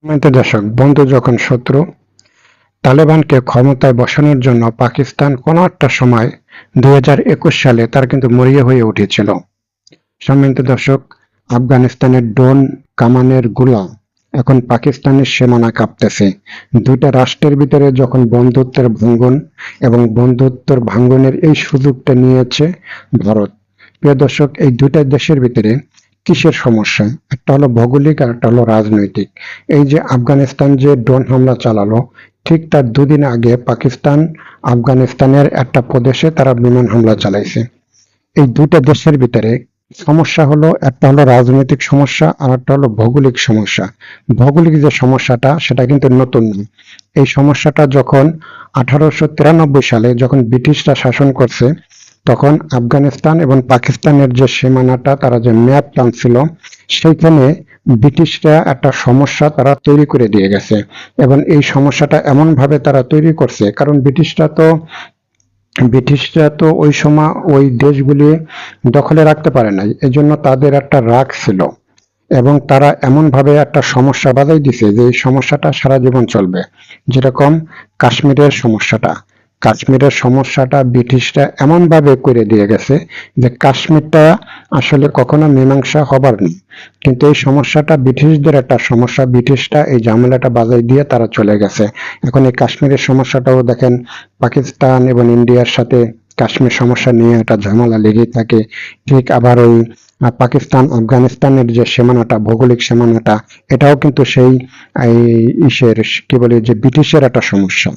সম্মানিত দর্শক, বন্ধু যখন শত্রু, তালেবানকে ক্ষমতায় বসানোর জন্য পাকিস্তান কোনো একটা সময় 2021 সালে তারা কিন্তু মরিয়া হয়ে উঠেছিল। সম্মানিত দর্শক, আফগানিস্তানের ড্রোন কামানের গোলা এখন পাকিস্তানের সীমানা কাঁপতেছে। দুইটা রাষ্ট্রের ভিতরে যখন বন্ধুত্বের ভাঙ্গন এবং বন্ধুত্বের ভাঙ্গনের এই সুযোগটা নিয়েছে ভারত। প্রিয় দর্শক, এই দুইটা দেশের ভিতরে কিসের সমস্যা? একটা হলো ভৌগোলিক আর একটা হলো রাজনৈতিক। এই যে আফগানিস্তান যে ড্রোন হামলা চালালো, ঠিক তার দুদিন আগে পাকিস্তান আফগানিস্তানের একটা প্রদেশে তারা বিমান হামলা চালাইছে। এই দুইটা দেশের ভিতরে সমস্যা হলো, একটা হলো রাজনৈতিক সমস্যা আর একটা হলো ভৌগোলিক সমস্যা। ভৌগোলিক যে সমস্যাটা সেটা কিন্তু নতুন না। এই সমস্যাটা যখন 1893 সালে যখন ব্রিটিশরা শাসন করছে, তখন আফগানিস্তান এবং পাকিস্তানের যে সীমানাটা তারা যে ম্যাপ টানছিল, সেইখানে ব্রিটিশরা একটা সমস্যা তারা তৈরি করে দিয়ে গেছে। এবং এই সমস্যাটা এমন ভাবে তারা তৈরি করছে, কারণ ব্রিটিশরা তো ওই সময় ওই দেশগুলি দখলে রাখতে পারে নাই, এজন্য তাদের একটা রাগ ছিল এবং তারা এমন ভাবে একটা সমস্যা বাজাই দিছে যে এই সমস্যাটা সারা জীবন চলবে। যেরকম কাশ্মীরের সমস্যাটা ব্রিটিশরা এমন ভাবে করে দিয়ে গেছে যে কাশ্মীরটা আসলে কখনো মীমাংসা হবার নেই, কিন্তু এই সমস্যাটা ব্রিটিশদের একটা সমস্যা, ব্রিটিশরা এই ঝামেলাটা বাজাই দিয়ে তারা চলে গেছে। এখন এই কাশ্মীরের সমস্যাটাও দেখেন, পাকিস্তান এবং ইন্ডিয়ার সাথে কাশ্মীর সমস্যা নিয়ে একটা ঝামেলা লেগেই থাকে। ঠিক আবার ওই পাকিস্তান আফগানিস্তানের যে সীমানাটা, ভৌগোলিক সীমানাটা, এটাও কিন্তু সেই এই ইসের কি বলে যে ব্রিটিশের একটা সমস্যা।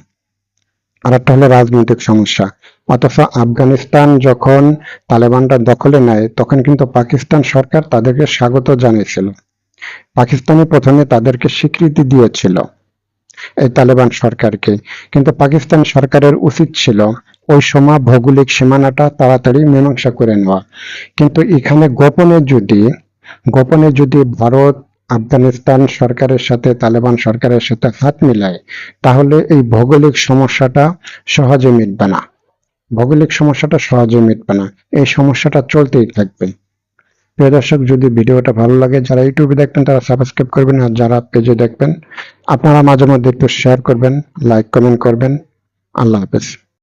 আর একটা হলো রাজনৈতিক সমস্যা। অথচ আফগানিস্তান যখন তালেবানরা দখলে নেয়, তখন কিন্তু পাকিস্তান সরকার তাদেরকে স্বাগত জানিয়েছিল। পাকিস্তানে প্রথমে তাদেরকে স্বীকৃতি দিয়েছিল এই তালেবান সরকারকে, কিন্তু পাকিস্তান সরকারের উচিত ছিল ওই সময় ভৌগোলিক সীমানাটা তাড়াতাড়ি মীমাংসা করে নেওয়া। কিন্তু এখানে গোপনে যদি ভারত আফগানিস্তান সরকারের সাথে তালেবান সরকারের সাথে হাত মিলায়, তাহলে এই ভৌগোলিক সমস্যাটা সহজে মিটবে না। এই সমস্যাটা চলতেই থাকবে। প্রিয় দর্শক, যদি ভিডিওটা ভালো লাগে, যারা ইউটিউবে দেখবেন তারা সাবস্ক্রাইব করবেন, আর যারা পেজে দেখবেন আপনারা মাঝে মধ্যে একটু শেয়ার করবেন, লাইক কমেন্ট করবেন। আল্লাহ হাফেজ।